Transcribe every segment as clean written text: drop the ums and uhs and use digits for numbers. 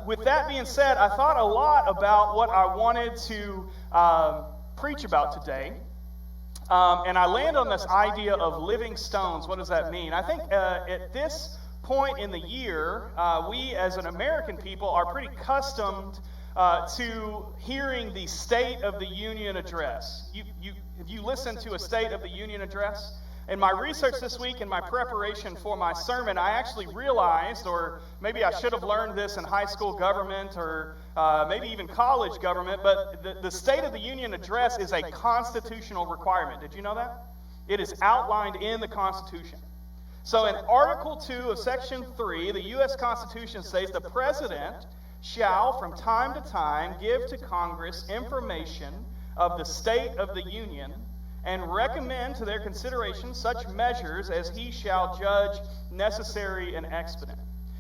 with that being said, I thought a lot about what I wanted to preach about today. And I land on this idea of living stones. What does that mean? I think at this point in the year, we as an American people are pretty accustomed to hearing the State of the Union address. Have you listened to a State of the Union address? In my research this week, in my preparation for my sermon, I actually realized, or maybe I should have learned this in high school government or maybe even college government, but the State of the Union address is a constitutional requirement. Did you know that? It is outlined in the Constitution. So in Article 2 of Section 3, the U.S. Constitution says the President shall from time to time give to Congress information of the State of the Union and recommend to their consideration such measures as he shall judge necessary and expedient.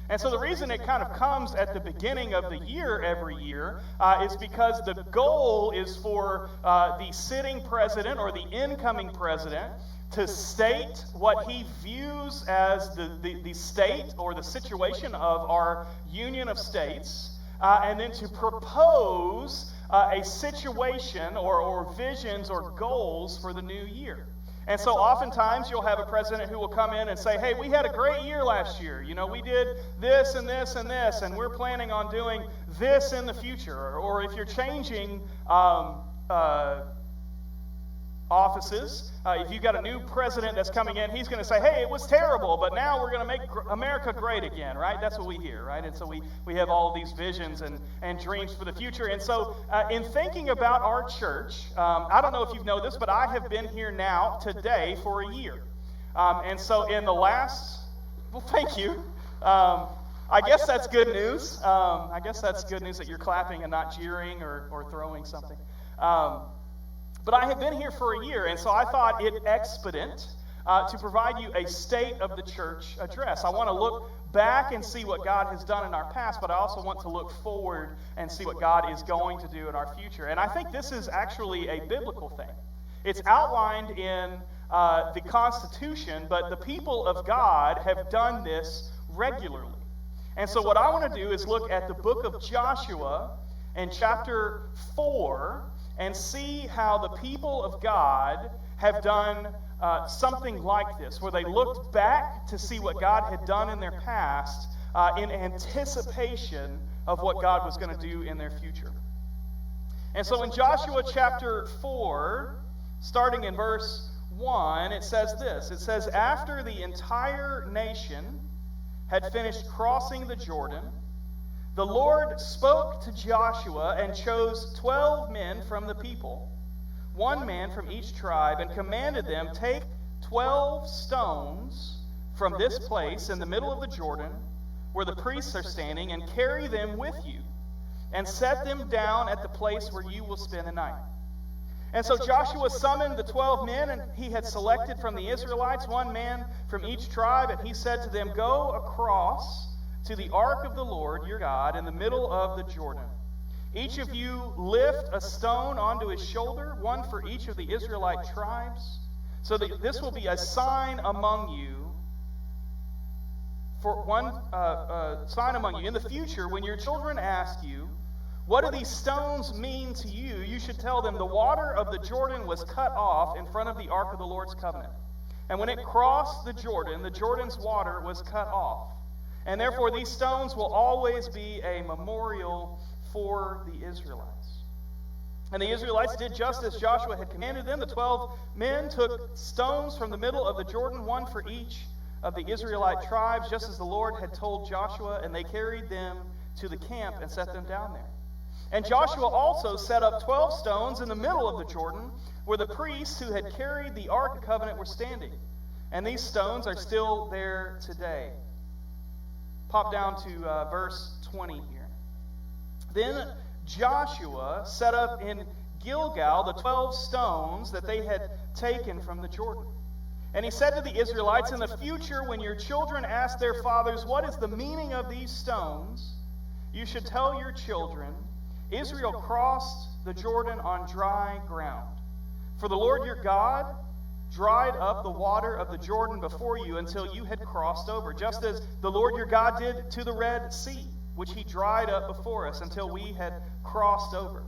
And so the reason it kind of comes at the beginning of the year every year is because the goal is for the sitting president or the incoming president to state what he views as the state or the situation of our union of states, and then to propose a situation or visions or goals for the new year. And so oftentimes you'll have a president who will come in and say, hey, we had a great year last year. You know, we did this and this and this, and we're planning on doing this in the future. Or if you're changing offices, if you've got a new president that's coming in, he's going to say, hey, it was terrible, but now we're going to make America great again, right? That's what we hear, right? And so we have all of these visions and dreams for the future. And so in thinking about our church, I don't know if you know this, but I have been here now today for a year. And so in the last, well, thank you. I guess that's good news. I guess that's good news that you're clapping and not jeering or throwing something. But I have been here for a year, and so I thought it expedient to provide you a State of the Church address. I want to look back and see what God has done in our past, but I also want to look forward and see what God is going to do in our future. And I think this is actually a biblical thing. It's outlined in the Constitution, but the people of God have done this regularly. And so what I want to do is look at the book of Joshua in chapter 4 and see how the people of God have done something like this, where they looked back to see what God had done in their past in anticipation of what God was going to do in their future. And so in Joshua chapter 4, starting in verse 1, it says this. It says, after the entire nation had finished crossing the Jordan, the Lord spoke to Joshua and chose 12 men from the people, one man from each tribe, and commanded them, take 12 stones from this place in the middle of the Jordan, where the priests are standing, and carry them with you, and set them down at the place where you will spend the night. And so Joshua summoned the 12 men, and he had selected from the Israelites one man from each tribe, and he said to them, go across to the ark of the Lord your God in the middle of the Jordan. Each of you lift a stone onto his shoulder, one for each of the Israelite tribes, so that this will be a sign among you, for one sign among you. In the future, when your children ask you, what do these stones mean to you? You should tell them, the water of the Jordan was cut off in front of the ark of the Lord's covenant. And when it crossed the Jordan's water was cut off. And therefore these stones will always be a memorial for the Israelites. And the Israelites did just as Joshua had commanded them. The 12 men took stones from the middle of the Jordan, one for each of the Israelite tribes, just as the Lord had told Joshua, and they carried them to the camp and set them down there. And Joshua also set up 12 stones in the middle of the Jordan, where the priests who had carried the Ark of the Covenant were standing. And these stones are still there today. Pop down to verse 20 here. Then Joshua set up in Gilgal the 12 stones that they had taken from the Jordan. And he said to the Israelites, in the future, when your children ask their fathers, what is the meaning of these stones? You should tell your children, Israel crossed the Jordan on dry ground. For the Lord your God dried up the water of the Jordan before you until you had crossed over, just as the Lord your God did to the Red Sea. which he dried up before us until we had crossed over.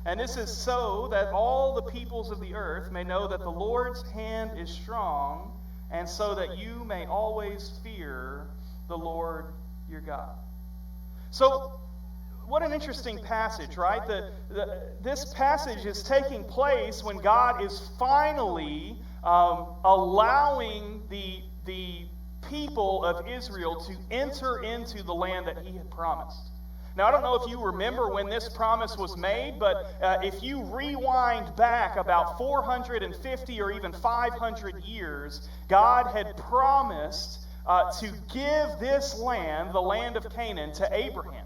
And this is so that all the peoples of the earth may know that the Lord's hand is strong, and so that you may always fear the Lord your God. So, what an interesting passage, right? This passage is taking place when God is finally allowing the people of Israel to enter into the land that he had promised. Now, I don't know if you remember when this promise was made, but if you rewind back about 450 or even 500 years, God had promised to give this land, the land of Canaan, to Abraham.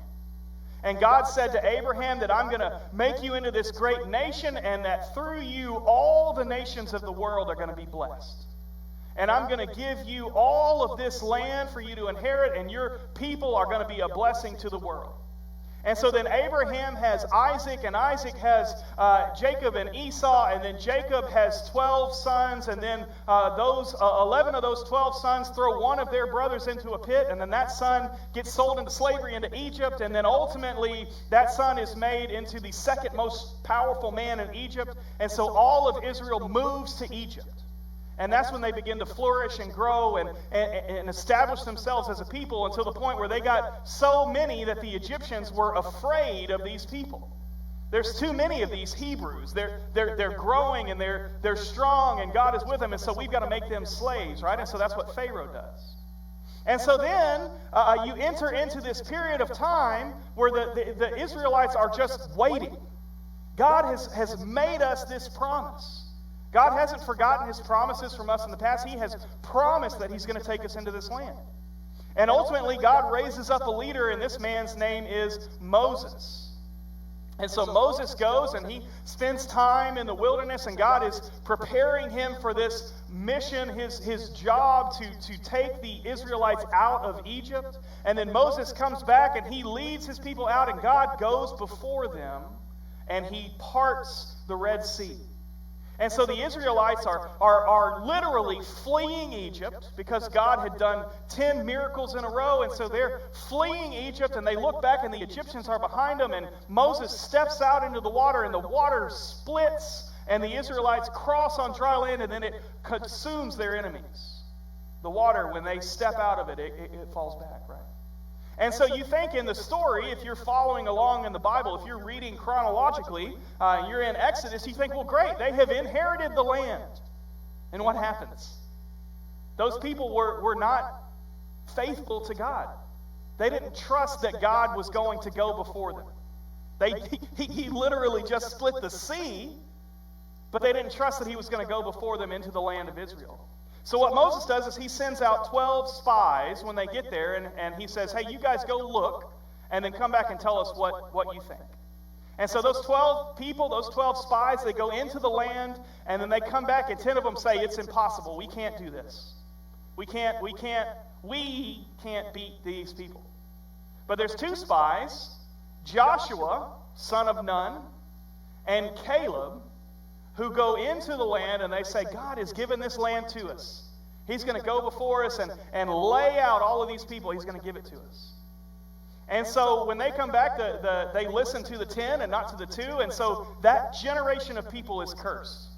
And God said to Abraham that I'm going to make you into this great nation, and that through you all the nations of the world are going to be blessed. And I'm going to give you all of this land for you to inherit, and your people are going to be a blessing to the world. And so then Abraham has Isaac, and Isaac has Jacob and Esau, and then Jacob has 12 sons, and then 11 of those 12 sons throw one of their brothers into a pit, and then that son gets sold into slavery into Egypt, and then ultimately that son is made into the second most powerful man in Egypt, and so all of Israel moves to Egypt. And that's when they begin to flourish and grow and establish themselves as a people until the point where they got so many that the Egyptians were afraid of these people. There's too many of these Hebrews. They're growing and they're strong and God is with them, and so we've got to make them slaves, right? And so that's what Pharaoh does. And so then you enter into this period of time where the Israelites are just waiting. God has made us this promise. God hasn't forgotten his promises from us in the past. He has promised that he's going to take us into this land. And ultimately, God raises up a leader, and this man's name is Moses. And so Moses goes, and he spends time in the wilderness, and God is preparing him for this mission, his job to take the Israelites out of Egypt. And then Moses comes back, and he leads his people out, and God goes before them, and he parts the Red Sea. And so the Israelites are literally fleeing Egypt because God had done 10 miracles in a row. And so they're fleeing Egypt, and they look back, and the Egyptians are behind them. And Moses steps out into the water, and the water splits, and the Israelites cross on dry land, and then it consumes their enemies. The water, when they step out of it, it falls back, right? And so you think in the story, if you're following along in the Bible, if you're reading chronologically, you're in Exodus, you think, well, great, they have inherited the land. And what happens? Those people were not faithful to God. They didn't trust that God was going to go before them. He literally just split the sea, but they didn't trust that he was going to go before them into the land of Israel. So what Moses does is he sends out 12 spies when they get there, and he says, hey, you guys go look, and then come back and tell us what you think. And so those 12 people, those 12 spies, they go into the land, and then they come back, and 10 of them say, it's impossible. We can't do this. We can't beat these people. But there's 2 spies, Joshua, son of Nun, and Caleb, who go into the land, and they say, God has given this land to us. He's going to go before us and lay out all of these people. He's going to give it to us. And so when they come back, they listen to the 10 and not to the 2, and so that generation of people is cursed.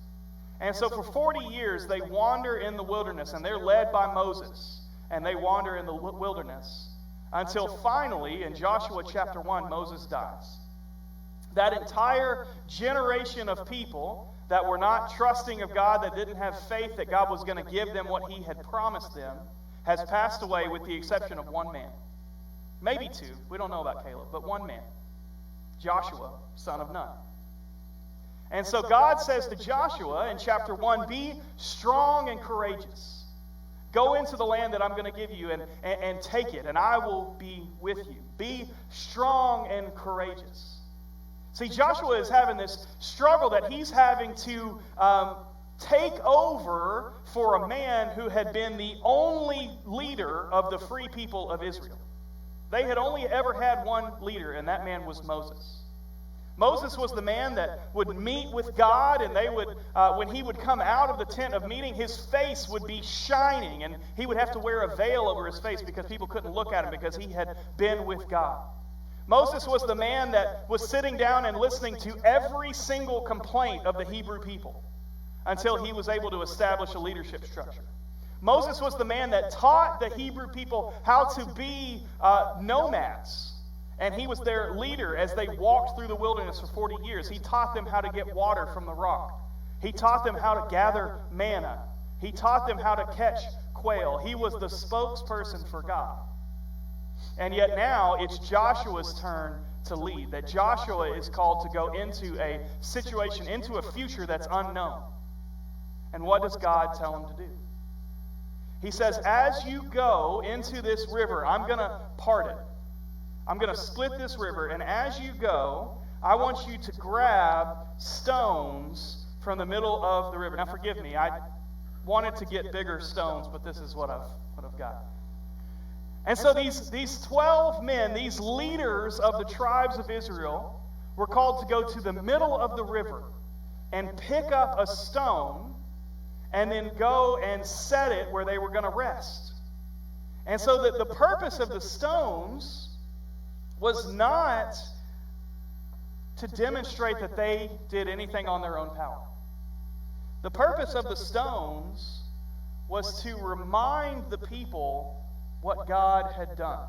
And so for 40 years, they wander in the wilderness, and they're led by Moses, and they wander in the wilderness until finally, in Joshua chapter 1, Moses dies. That entire generation of people that were not trusting of God, that didn't have faith that God was going to give them what he had promised them, has passed away with the exception of one man. Maybe 2. We don't know about Caleb, but one man. Joshua, son of Nun. And so God says to Joshua in chapter 1, be strong and courageous. Go into the land that I'm going to give you and take it, and I will be with you. Be strong and courageous. See, Joshua is having this struggle that he's having to take over for a man who had been the only leader of the free people of Israel. They had only ever had one leader, and that man was Moses. Moses was the man that would meet with God, and they would, when he would come out of the tent of meeting, his face would be shining, and he would have to wear a veil over his face because people couldn't look at him because he had been with God. Moses was the man that was sitting down and listening to every single complaint of the Hebrew people until he was able to establish a leadership structure. Moses was the man that taught the Hebrew people how to be nomads. And he was their leader as they walked through the wilderness for 40 years. He taught them how to get water from the rock. He taught them how to gather manna. He taught them how to catch quail. He was the spokesperson for God. And yet now it's Joshua's turn to lead. That Joshua is called to go into a situation, into a future that's unknown. And what does God tell him to do? He says, as you go into this river, I'm going to part it. I'm going to split this river, and as you go, I want you to grab stones from the middle of the river. Now, forgive me, I wanted to get bigger stones, but this is what I've got. And so these 12 men, these leaders of the tribes of Israel, were called to go to the middle of the river and pick up a stone and then go and set it where they were going to rest. And so that the purpose of the stones was not to demonstrate that they did anything on their own power. The purpose of the stones was to remind the people what God had done.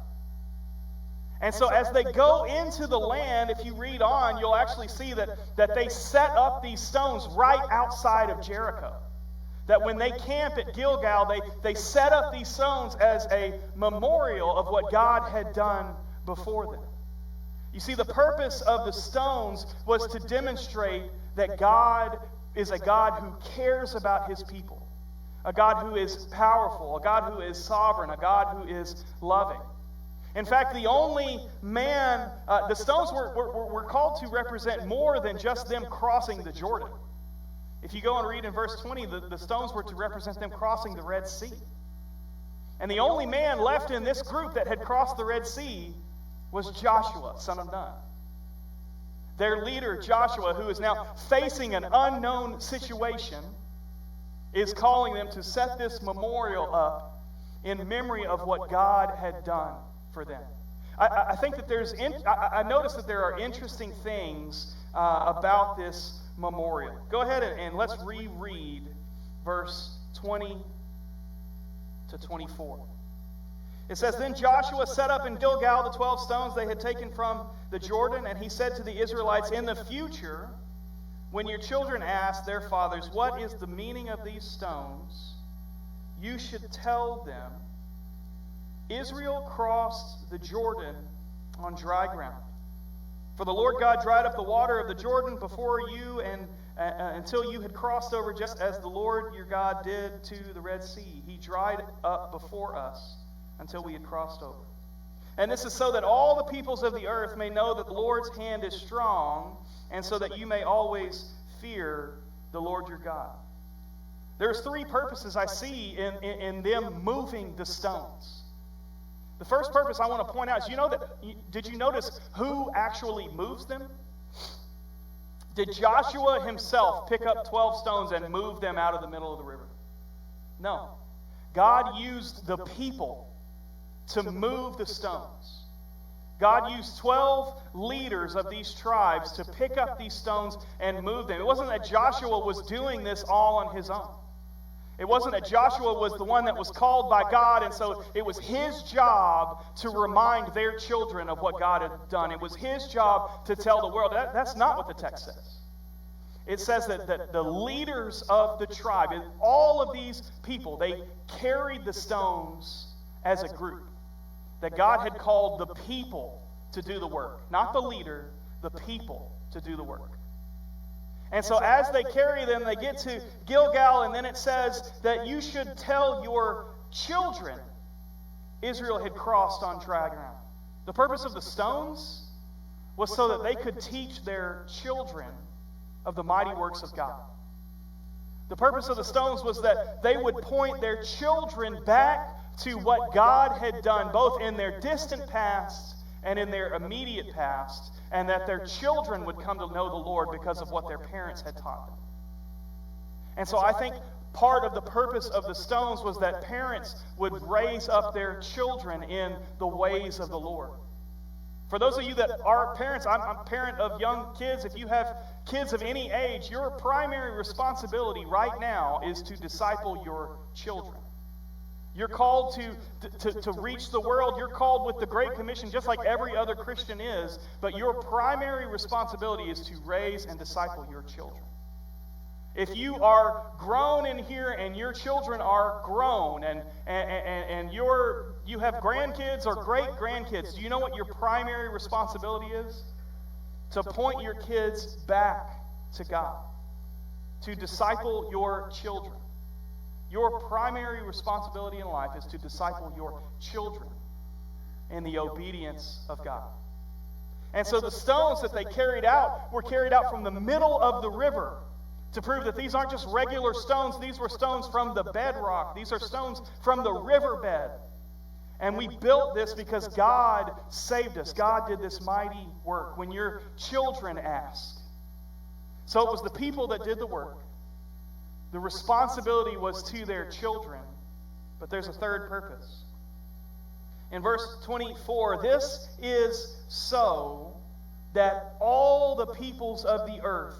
And so as they go into the land, if you read on, you'll actually see that they set up these stones right outside of Jericho. That when they camp at Gilgal, they set up these stones as a memorial of what God had done before them. You see, the purpose of the stones was to demonstrate that God is a God who cares about his people, a God who is powerful, a God who is sovereign, a God who is loving. In fact, the only man, the stones were called to represent more than just them crossing the Jordan. If you go and read in verse 20, the stones were to represent them crossing the Red Sea. And the only man left in this group that had crossed the Red Sea was Joshua, son of Nun. Their leader, Joshua, who is now facing an unknown situation, is calling them to set this memorial up in memory of what God had done for them. I think that I noticed that there are interesting things about this memorial. Go ahead and let's reread verse 20 to 24. It says, Then Joshua set up in Gilgal the 12 stones they had taken from the Jordan, and he said to the Israelites, In the future, when your children ask their fathers, What is the meaning of these stones? You should tell them, Israel crossed the Jordan on dry ground. For the Lord God dried up the water of the Jordan before you and until you had crossed over, just as the Lord your God did to the Red Sea. He dried up before us until we had crossed over. And this is so that all the peoples of the earth may know that the Lord's hand is strong, and so that you may always fear the Lord your God. There's three purposes I see in them moving the stones. The first purpose I want to point out is, did you notice who actually moves them? Did Joshua himself pick up 12 stones and move them out of the middle of the river? No. God used the people to move the stones. God used 12 leaders of these tribes to pick up these stones and move them. It wasn't that Joshua was doing this all on his own. It wasn't that Joshua was the one that was called by God, and so it was his job to remind their children of what God had done. It was his job to tell the world. That's not what the text says. It says that the leaders of the tribe, all of these people, they carried the stones as a group. That God had called the people to do the work. Not the leader, the people to do the work. And so as they carry them, they get to Gilgal, and then it says that you should tell your children Israel had crossed on dry ground. The purpose of the stones was so that they could teach their children of the mighty works of God. The purpose of the stones was that they would point their children back to what God had done, both in their distant past and in their immediate past, and that their children would come to know the Lord because of what their parents had taught them. And so I think part of the purpose of the stones was that parents would raise up their children in the ways of the Lord. For those of you that are parents, I'm a parent of young kids. If you have kids of any age, your primary responsibility right now is to disciple your children. You're called to reach the world. You're called with the Great Commission, just like every other Christian is. But your primary responsibility is to raise and disciple your children. If you are grown in here and your children are grown and you have grandkids or great-grandkids, do you know what your primary responsibility is? To point your kids back to God. To disciple your children. Your primary responsibility in life is to disciple your children in the obedience of God. And so the stones that they carried out were carried out from the middle of the river, to prove that these aren't just regular stones. These were stones from the bedrock. These are stones from the riverbed. And we built this because God saved us. God did this mighty work when your children asked. So it was the people that did the work. The responsibility was to their children. But there's a third purpose. In verse 24, this is so that all the peoples of the earth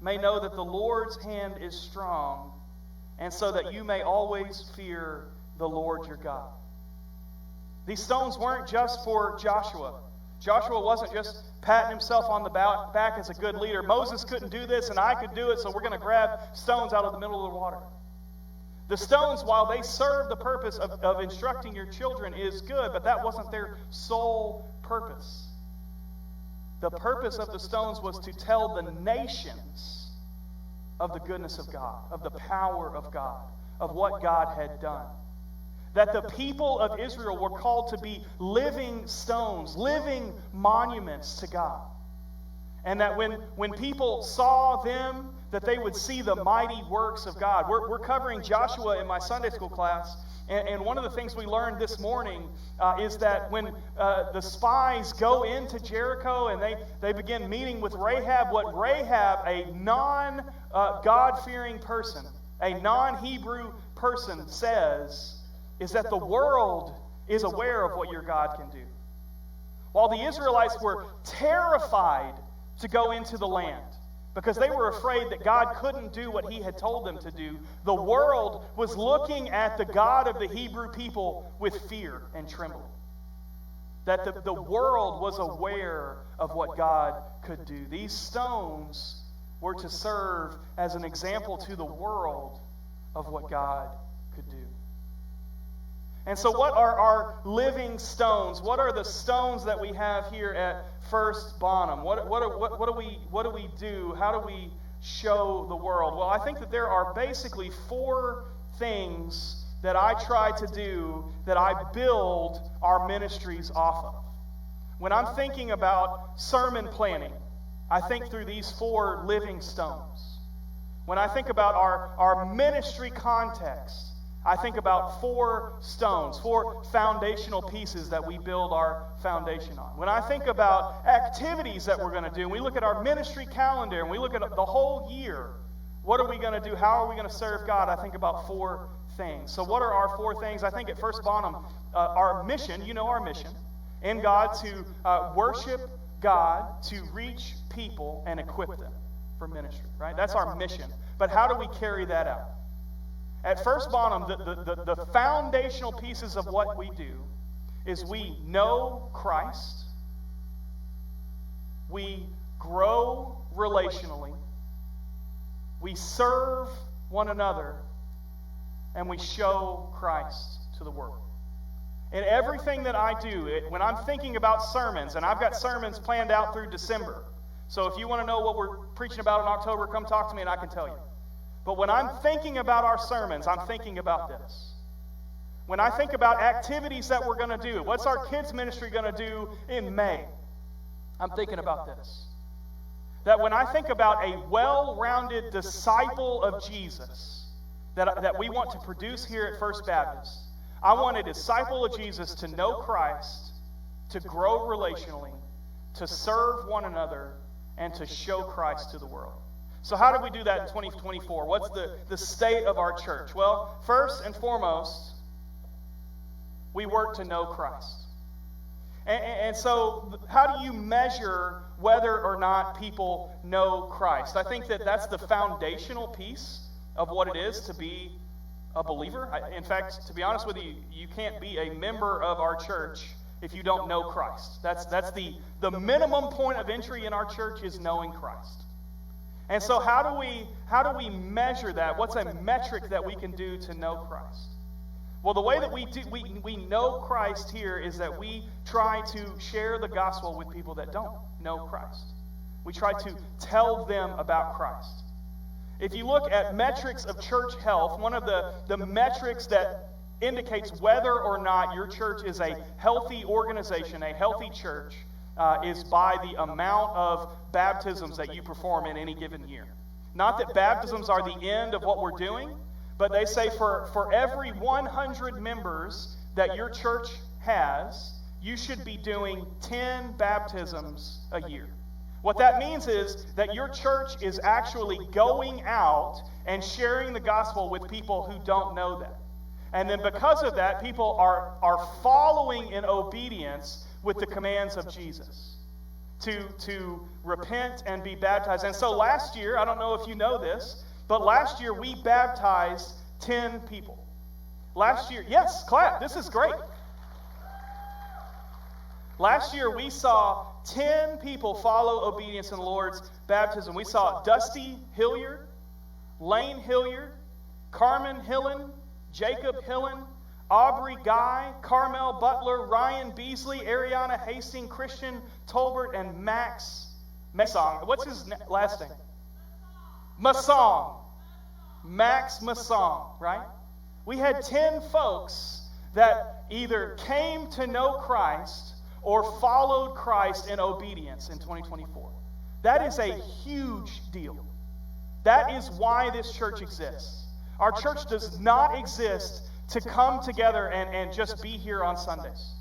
may know that the Lord's hand is strong, and so that you may always fear the Lord your God. These stones weren't just for Joshua. Joshua wasn't just patting himself on the back as a good leader. Moses couldn't do this, and I could do it, so we're going to grab stones out of the middle of the water. The stones, while they serve the purpose of instructing your children, is good, but that wasn't their sole purpose. The purpose of the stones was to tell the nations of the goodness of God, of the power of God, of what God had done. That the people of Israel were called to be living stones, living monuments to God. And that when people saw them, that they would see the mighty works of God. We're covering Joshua in my Sunday school class. And one of the things we learned this morning is that when the spies go into Jericho and they begin meeting with Rahab, what Rahab, a non-God-fearing person, a non-Hebrew person, says is that the world is aware of what your God can do. While the Israelites were terrified to go into the land, because they were afraid that God couldn't do what he had told them to do, the world was looking at the God of the Hebrew people with fear and trembling. That the world was aware of what God could do. These stones were to serve as an example to the world of what God could do. And so what are our living stones? What are the stones that we have here at First Bonham? What do we do? How do we show the world? Well, I think that there are basically 4 things that I try to do, that I build our ministries off of. When I'm thinking about sermon planning, I think through these 4 living stones. When I think about our ministry context, I think about 4 stones, 4 foundational pieces that we build our foundation on. When I think about activities that we're going to do, and we look at our ministry calendar, and we look at the whole year, what are we going to do? How are we going to serve God? I think about 4 things. So what are our 4 things? I think at First Bonham, our mission, you know our mission, in God to worship God, to reach people, and equip them for ministry, right? That's our mission. But how do we carry that out? At First Bonham, the foundational pieces of what we do is we know Christ, we grow relationally, we serve one another, and we show Christ to the world. In everything that I do, when I'm thinking about sermons, and I've got sermons planned out through December, so if you want to know what we're preaching about in October, come talk to me and I can tell you. But when I'm thinking about our sermons, I'm thinking about this. When I think about activities that we're going to do, what's our kids' ministry going to do in May? I'm thinking about this. That when I think about a well-rounded disciple of Jesus that we want to produce here at First Baptist, I want a disciple of Jesus to know Christ, to grow relationally, to serve one another, and to show Christ to the world. So how do we do that in 2024? What's the state of our church? Well, first and foremost, we work to know Christ. And so how do you measure whether or not people know Christ? I think that's the foundational piece of what it is to be a believer. In fact, to be honest with you, you can't be a member of our church if you don't know Christ. That's the minimum point of entry in our church is knowing Christ. And so how do we measure that? What's a metric that we can do to know Christ? Well, the way that we know Christ here is that we try to share the gospel with people that don't know Christ. We try to tell them about Christ. If you look at metrics of church health, one of the metrics that indicates whether or not your church is a healthy organization, a healthy church, is by the amount of baptisms that you perform in any given year. Not that baptisms are the end of what we're doing, but they say for every 100 members that your church has, you should be doing 10 baptisms a year. What that means is that your church is actually going out and sharing the gospel with people who don't know that. And then because of that, people are following in obedience with the commands of Jesus to repent and be baptized. And so last year, I don't know if you know this, but last year we baptized 10 people. Last year, yes, clap, this is great. Last year we saw 10 people follow obedience in the Lord's baptism. We saw Dusty Hilliard, Lane Hilliard, Carmen Hillen, Jacob Hillen, Aubrey Guy, Carmel Butler, Ryan Beasley, Ariana Hastings, Christian Tolbert, and Max Masong. What's his last name? Masong. Max Masong, right? We had 10 folks that either came to know Christ or followed Christ in obedience in 2024. That is a huge deal. That is why this church exists. Our church does not exist to come together and just be here on Sundays.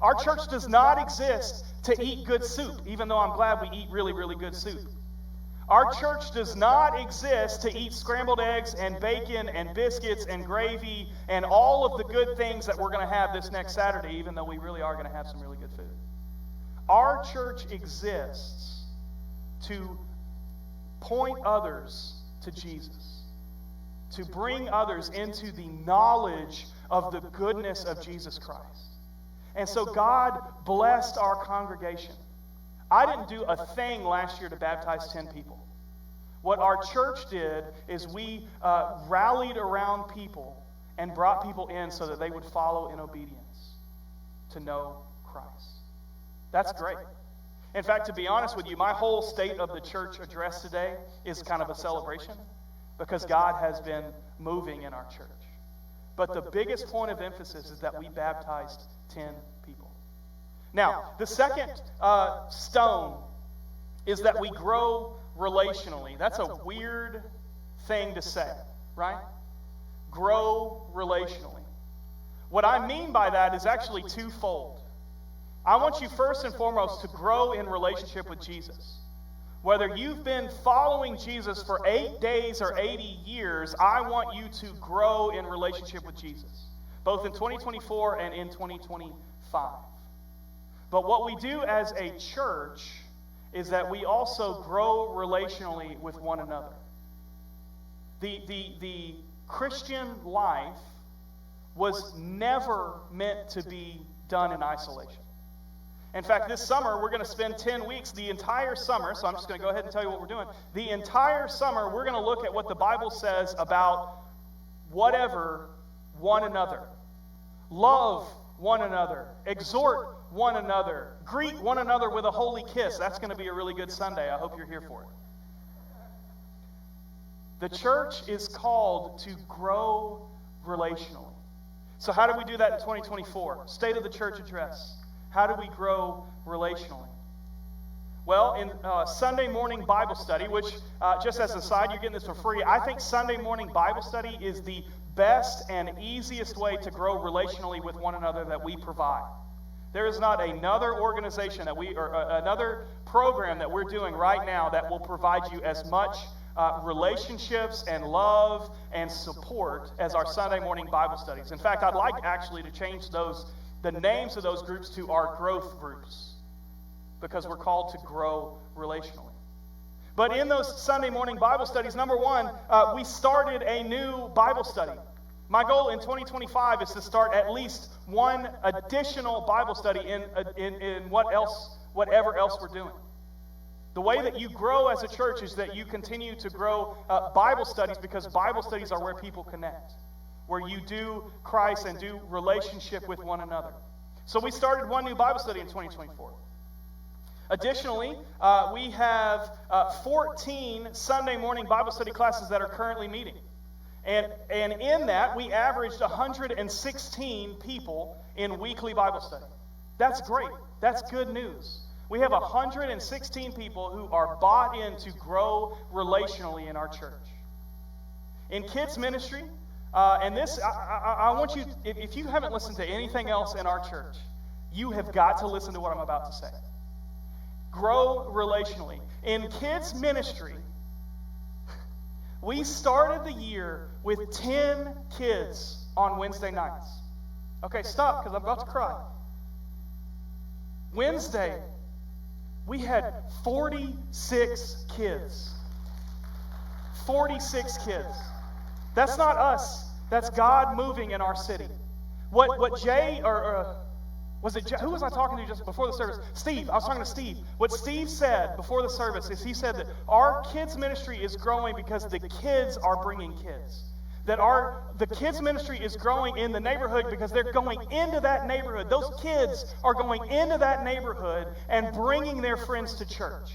Our church does not exist to eat good soup, even though I'm glad we eat really, really good soup. Our church does not exist to eat scrambled eggs and bacon and biscuits and gravy and all of the good things that we're going to have this next Saturday, even though we really are going to have some really good food. Our church exists to point others to Jesus, to bring others into the knowledge of the goodness of Jesus Christ. And so God blessed our congregation. I didn't do a thing last year to baptize 10 people. What our church did is we rallied around people and brought people in so that they would follow in obedience to know Christ. That's great. In fact, to be honest with you, my whole State of the Church address today is kind of a celebration because God has been moving in our church. But the biggest point of emphasis is that we baptized 10 people. Now, the second stone is that we grow relationally. That's a weird thing to say, right? Grow relationally. What I mean by that is actually twofold. I want you first and foremost to grow in relationship with Jesus. Whether you've been following Jesus for 8 days or 80 years, I want you to grow in relationship with Jesus, both in 2024 and in 2025. But what we do as a church is that we also grow relationally with one another. The Christian life was never meant to be done in isolation. In fact, this summer, we're going to spend 10 weeks, the entire summer, so I'm just going to go ahead and tell you what we're doing. The entire summer, we're going to look at what the Bible says about whatever one another. Love one another. Exhort one another. Greet one another with a holy kiss. That's going to be a really good Sunday. I hope you're here for it. The church is called to grow relationally. So how do we do that in 2024? State of the Church address. How do we grow relationally? Well, in Sunday morning Bible study, which, just as an aside, you're getting this for free. I think Sunday morning Bible study is the best and easiest way to grow relationally with one another that we provide. There is not another organization another program that we're doing right now that will provide you as much relationships and love and support as our Sunday morning Bible studies. In fact, I'd like actually to change the names of those groups to our growth groups, because we're called to grow relationally. But in those Sunday morning Bible studies, number one, we started a new Bible study. My goal in 2025 is to start at least one additional Bible study in whatever else we're doing. The way that you grow as a church is that you continue to grow Bible studies, because Bible studies are where people connect, where you do Christ and do relationship with one another. So we started one new Bible study in 2024. Additionally, we have 14 Sunday morning Bible study classes that are currently meeting. And in that, we averaged 116 people in weekly Bible study. That's great. That's good news. We have 116 people who are bought in to grow relationally in our church. In kids ministry, and this, I want you, if you haven't listened to anything else in our church, you have got to listen to what I'm about to say. Grow relationally. In kids ministry, we started the year with 10 kids on Wednesday nights. Okay, stop, because I'm about to cry. Wednesday, we had 46 kids. 46 kids. That's not us. That's God moving in our city. What Jay, was it Jay? Who was I talking to just before the service? Steve. I was talking to Steve. What Steve said before the service is he said that our kids ministry is growing because the kids are bringing kids. That the kids ministry is growing in the neighborhood because they're going into that neighborhood. Those kids are going into that neighborhood and bringing their friends to church.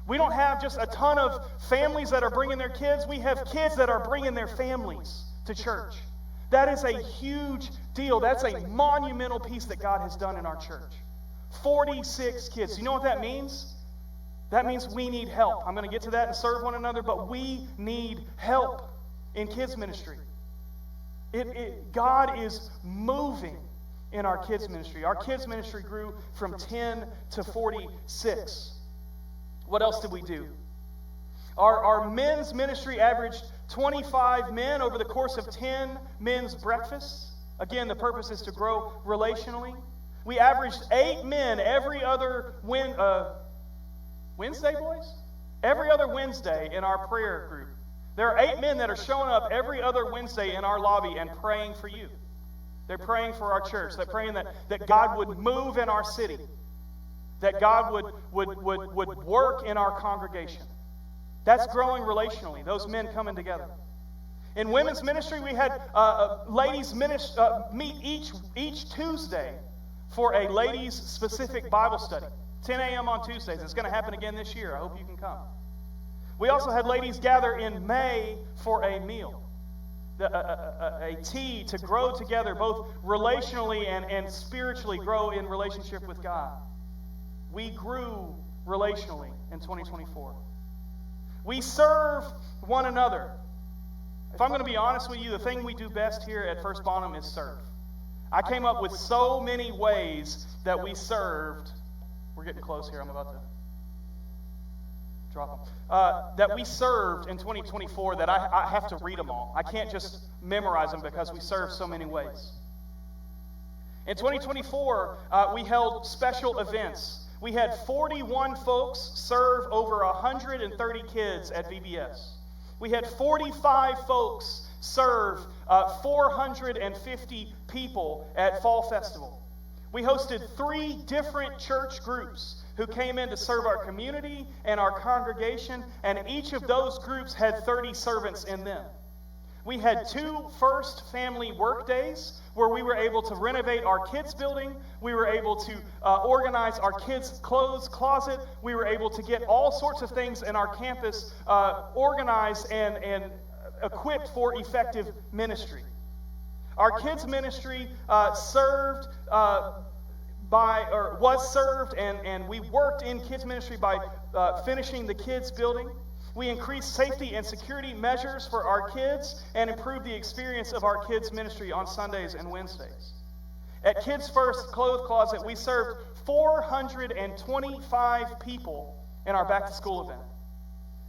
We don't have just a ton of families that are bringing their kids. We have kids that are bringing their families to church. That is a huge deal. That's a monumental piece that God has done in our church. 46 kids. You know what that means? That means we need help. I'm going to get to that and serve one another, but we need help in kids ministry. God is moving in our kids ministry. Our kids ministry grew from 10 to 46. What else did we do? Our men's ministry averaged 25 men over the course of 10 men's breakfasts. Again, the purpose is to grow relationally. We averaged 8 men every other Wednesday, boys? Every other Wednesday in our prayer group. There are 8 men that are showing up every other Wednesday in our lobby and praying for you. They're praying for our church. They're praying that God would move in our city. That God would work in our congregation. That's growing relationally, those men coming together. In women's ministry, we had ladies meet each Tuesday for a ladies-specific Bible study. 10 a.m. on Tuesdays. It's going to happen again this year. I hope you can come. We also had ladies gather in May for a meal. A tea to grow together, both relationally and spiritually grow in relationship with God. We grew relationally in 2024. We serve one another. If I'm going to be honest with you, the thing we do best here at First Bonham is serve. I came up with so many ways that we served. We're getting close here. I'm about to drop them. That we served in 2024 that I have to read them all. I can't just memorize them because we serve so many ways. In 2024, we held special events. We had 41 folks serve over 130 kids at VBS. We had 45 folks serve 450 people at Fall Festival. We hosted 3 different church groups who came in to serve our community and our congregation, and each of those groups had 30 servants in them. We had 2 First Family Work Days where we were able to renovate our kids' building. We were able to organize our kids' clothes closet. We were able to get all sorts of things in our campus organized and equipped for effective ministry. Our kids' ministry was served, and we worked in kids' ministry by finishing the kids' building. We increased safety and security measures for our kids and improved the experience of our kids' ministry on Sundays and Wednesdays. At Kids First Clothes Closet, we served 425 people in our back-to-school event.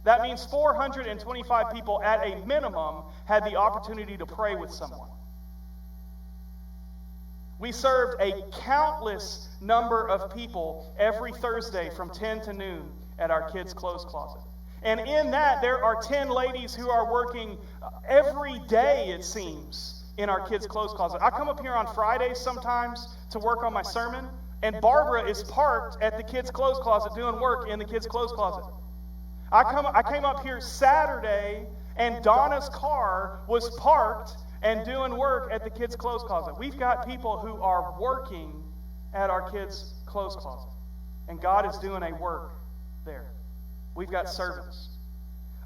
That means 425 people at a minimum had the opportunity to pray with someone. We served a countless number of people every Thursday from 10 to noon at our Kids Clothes Closet. And in that, there are 10 ladies who are working every day, it seems, in our Kids Clothes Closet. I come up here on Fridays sometimes to work on my sermon, and Barbara is parked at the Kids Clothes Closet doing work in the Kids Clothes Closet. I came up here Saturday, and Donna's car was parked and doing work at the Kids Clothes Closet. We've got people who are working at our Kids Clothes Closet, and God is doing a work there. We've got servants.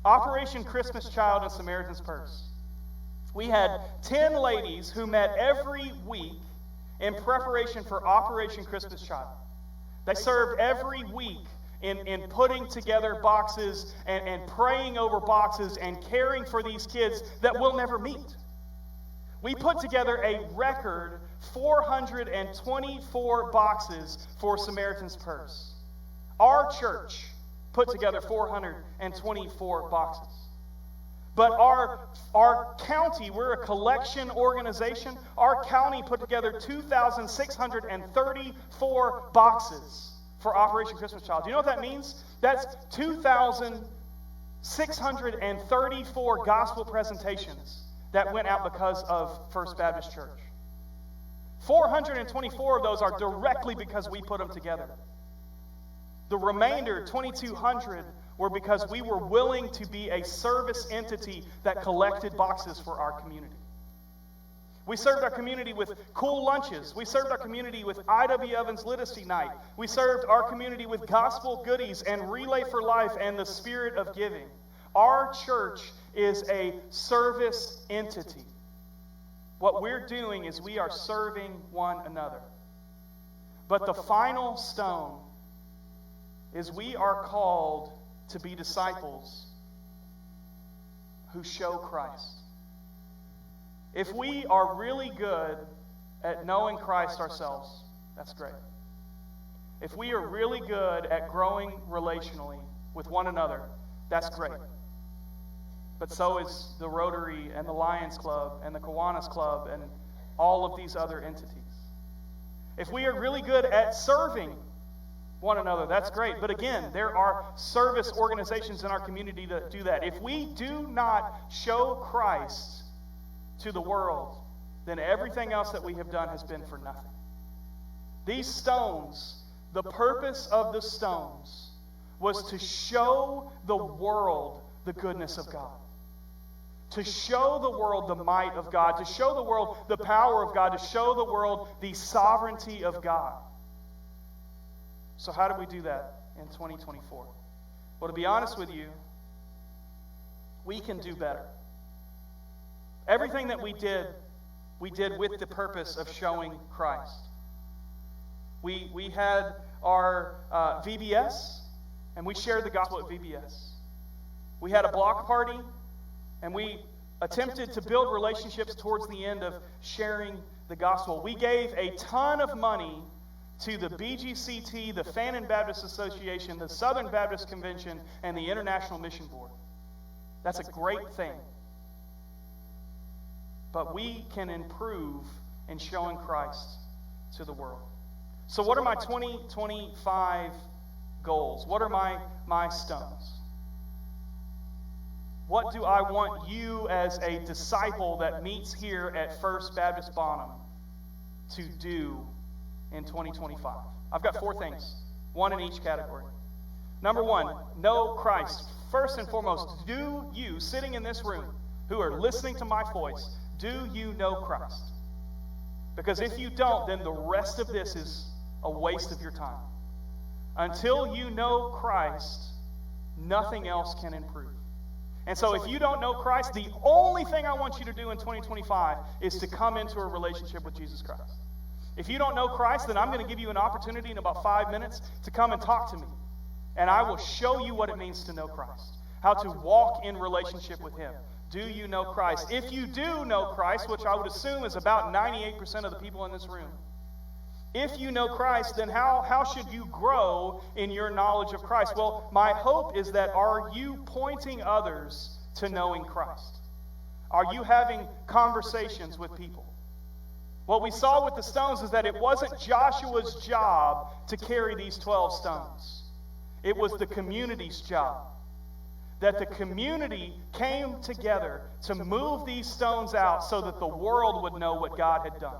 Operation Christmas Child and Samaritan's Purse. We had 10 ladies who met every week in preparation for Operation Christmas Child. They served every week in putting together boxes and praying over boxes and caring for these kids that we'll never meet. We put together a record 424 boxes for Samaritan's Purse. Our church put together 424 boxes. But our county, we're a collection organization, our county put together 2,634 boxes for Operation Christmas Child. Do you know what that means? That's 2,634 gospel presentations that went out because of First Baptist Church. 424 of those are directly because we put them together. The remainder, 2,200, were because we were willing to be a service entity that collected boxes for our community. We served our community with cool lunches. We served our community with I.W. Evans Literacy Night. We served our community with gospel goodies and Relay for Life and the Spirit of Giving. Our church is a service entity. What we're doing is we are serving one another. But the final stone is we are called to be disciples who show Christ. If we are really good at knowing Christ ourselves, that's great. If we are really good at growing relationally with one another, that's great. But so is the Rotary and the Lions Club and the Kiwanis Club and all of these other entities. If we are really good at serving one another, that's great. But again, there are service organizations in our community that do that. If we do not show Christ to the world, then everything else that we have done has been for nothing. These stones, the purpose of the stones was to show the world the goodness of God. To show the world the might of God, to show the world the power of God, to show the world the sovereignty of God. So how do we do that in 2024? Well, to be honest with you, we can do better. Everything that we did with the purpose of showing Christ. We had our VBS, and we shared the gospel at VBS. We had a block party, and we attempted to build relationships towards the end of sharing the gospel. We gave a ton of money to the BGCT, the Fannin Baptist Association, the Southern Baptist Convention, and the International Mission Board. That's a great thing. But we can improve in showing Christ to the world. So what are my 2025 goals? What are my stones? What do I want you as a disciple that meets here at First Baptist Bonham to do in 2025? I've got 4 things, one in each category. Number 1, know Christ. First and foremost, do you, sitting in this room, who are listening to my voice, do you know Christ? Because if you don't, then the rest of this is a waste of your time. Until you know Christ, nothing else can improve. And so if you don't know Christ, the only thing I want you to do in 2025 is to come into a relationship with Jesus Christ. If you don't know Christ, then I'm going to give you an opportunity in about 5 minutes to come and talk to me. And I will show you what it means to know Christ, how to walk in relationship with Him. Do you know Christ? If you do know Christ, which I would assume is about 98% of the people in this room, If you know Christ, then how should you grow in your knowledge of Christ? Well, my hope is that are you pointing others to knowing Christ? Are you having conversations with people? What we saw with the stones is that it wasn't Joshua's job to carry these 12 stones. It was the community's job. That the community came together to move these stones out so that the world would know what God had done.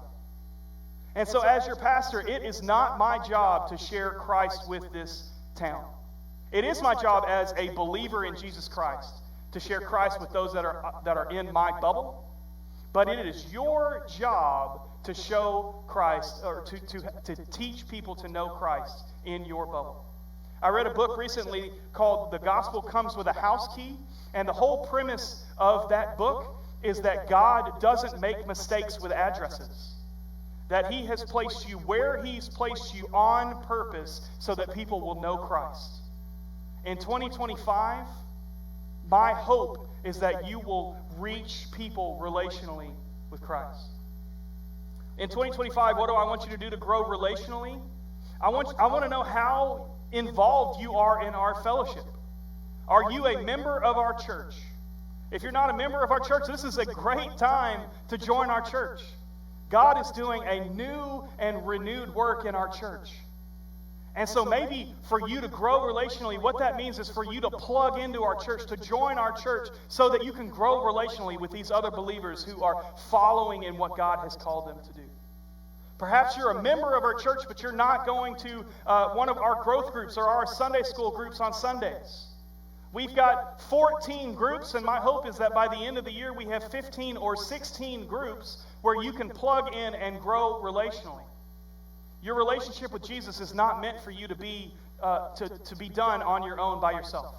And so as your pastor, it is not my job to share Christ with this town. It is my job as a believer in Jesus Christ to share Christ with those that are in my bubble. But it is your job to show Christ, or to teach people to know Christ in your bubble. I read a book recently called The Gospel Comes with a House Key, and the whole premise of that book is that God doesn't make mistakes with addresses. That He has placed you where He's placed you on purpose so that people will know Christ. In 2025, my hope is that you will reach people relationally with Christ. In 2025, what do I want you to do to grow relationally? I want to know how involved you are in our fellowship. Are you a member of our church? If you're not a member of our church, this is a great time to join our church. God is doing a new and renewed work in our church. And so maybe for you to grow relationally, what that means is for you to plug into our church, to join our church, so that you can grow relationally with these other believers who are following in what God has called them to do. Perhaps you're a member of our church, but you're not going to one of our growth groups or our Sunday school groups on Sundays. We've got 14 groups, and my hope is that by the end of the year we have 15 or 16 groups where you can plug in and grow relationally. Your relationship with Jesus is not meant for you to be done on your own by yourself.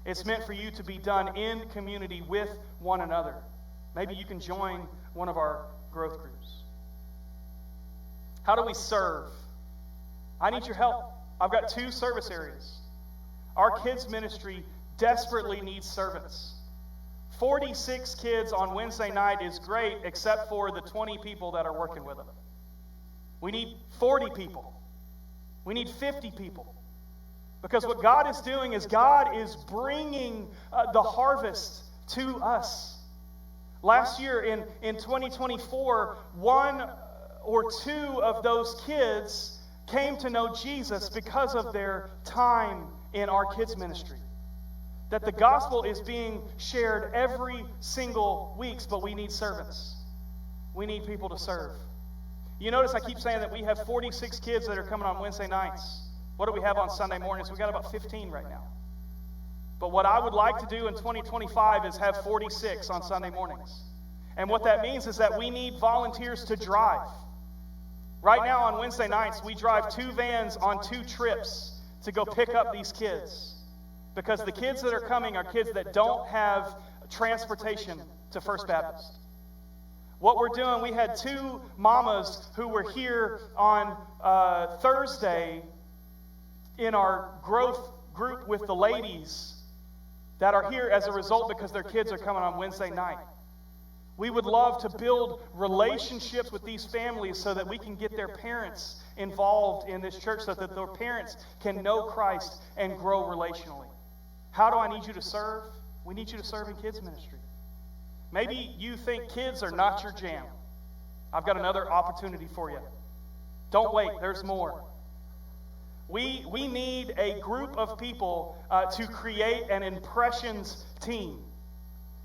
It's meant for you to be done in community with one another. Maybe you can join one of our growth groups. How do we serve? I need your help. I've got 2 service areas. Our kids ministry desperately needs servants. 46 kids on Wednesday night is great, except for the 20 people that are working with them. We need 40 people. We need 50 people. Because what God is doing is God is bringing the harvest to us. Last year in 2024, 1 or 2 of those kids came to know Jesus because of their time in our kids ministry. That the gospel is being shared every single week, but we need servants. We need people to serve. You notice I keep saying that we have 46 kids that are coming on Wednesday nights. What do we have on Sunday mornings? We've got about 15 right now. But what I would like to do in 2025 is have 46 on Sunday mornings. And what that means is that we need volunteers to drive. Right now on Wednesday nights, we drive 2 vans on 2 trips to go pick up these kids. Because the kids that are coming are kids that don't have transportation to First Baptist. What we're doing, we had 2 mamas who were here on Thursday in our growth group with the ladies that are here as a result because their kids are coming on Wednesday night. We would love to build relationships with these families so that we can get their parents involved in this church so that their parents can know Christ and grow relationally. How do I need you to serve? We need you to serve in kids ministry. Maybe you think kids are not your jam. I've got another opportunity for you. Don't wait, there's more. We need a group of people to create an impressions team.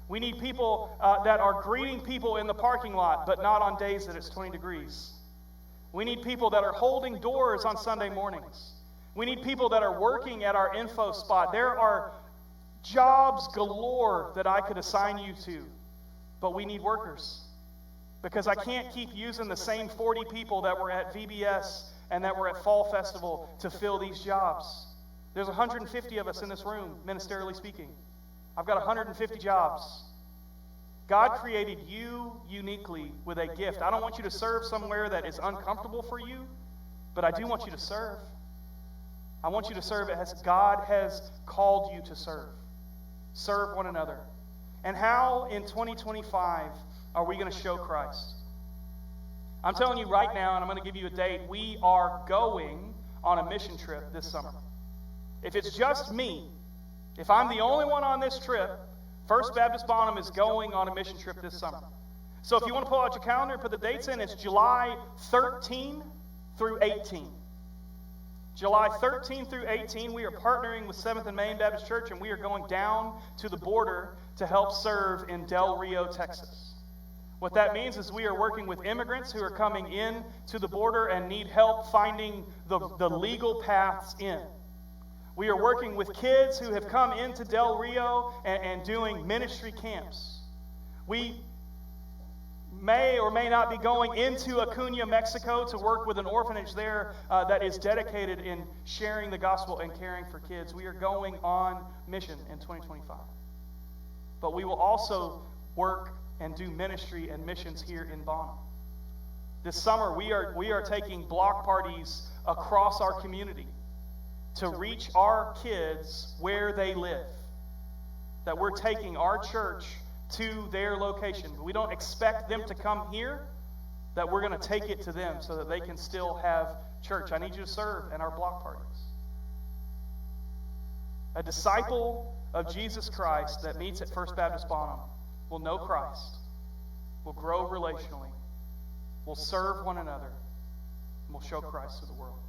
We need people that are greeting people in the parking lot, but not on days that it's 20 degrees. We need people that are holding doors on Sunday mornings. We need people that are working at our info spot. There are jobs galore that I could assign you to, but we need workers. Because I can't keep using the same 40 people that were at VBS and that were at Fall Festival to fill these jobs. There's 150 of us in this room, ministerially speaking. I've got 150 jobs. God created you uniquely with a gift. I don't want you to serve somewhere that is uncomfortable for you, but I do want you to serve. I want you to serve as God has called you to serve. Serve one another. And how in 2025 are we going to show Christ? I'm telling you right now, and I'm going to give you a date, we are going on a mission trip this summer. If it's just me, if I'm the only one on this trip, First Baptist Bonham is going on a mission trip this summer. So if you want to pull out your calendar and put the dates in, it's July 13 through 18. July 13 through 18, we are partnering with 7th and Main Baptist Church, and we are going down to the border to help serve in Del Rio, Texas. What that means is we are working with immigrants who are coming in to the border and need help finding the legal paths in. We are working with kids who have come into Del Rio and doing ministry camps. We may or may not be going into Acuña, Mexico to work with an orphanage there that is dedicated in sharing the gospel and caring for kids. We are going on mission in 2025. But we will also work and do ministry and missions here in Bonham. This summer, we are taking block parties across our community to reach our kids where they live. That we're taking our church to their location. We don't expect them to come here, that we're going to take it to them so that they can still have church. I need you to serve in our block parties. A disciple of Jesus Christ that meets at First Baptist Bonham will know Christ, will grow relationally, will serve one another, and will show Christ to the world.